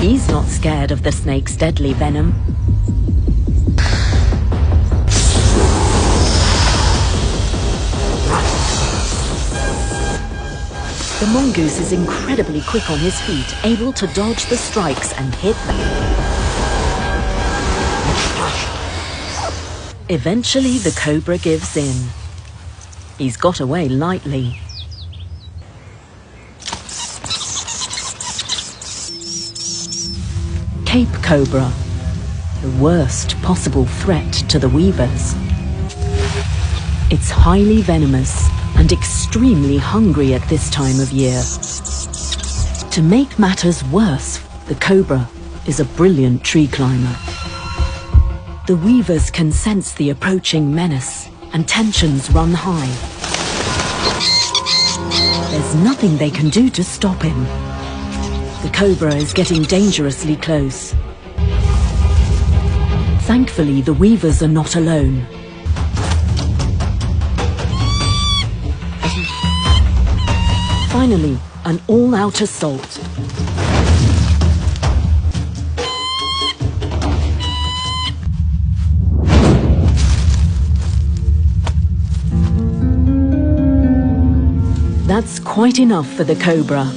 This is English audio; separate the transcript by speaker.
Speaker 1: He's not scared of the snake's deadly venom. The mongoose is incredibly quick on his feet, able to dodge the strikes and hit them. Eventually, the cobra gives in. He's got away lightly. Cape cobra, the worst possible threat to the weavers. It's highly venomous and extremely hungry at this time of year. To make matters worse, the cobra is a brilliant tree climber. The weavers can sense the approaching menace, and tensions run high. There's nothing they can do to stop him. The cobra is getting dangerously close. Thankfully, the weavers are not alone. Finally, an all-out assault. That's quite enough for the cobra.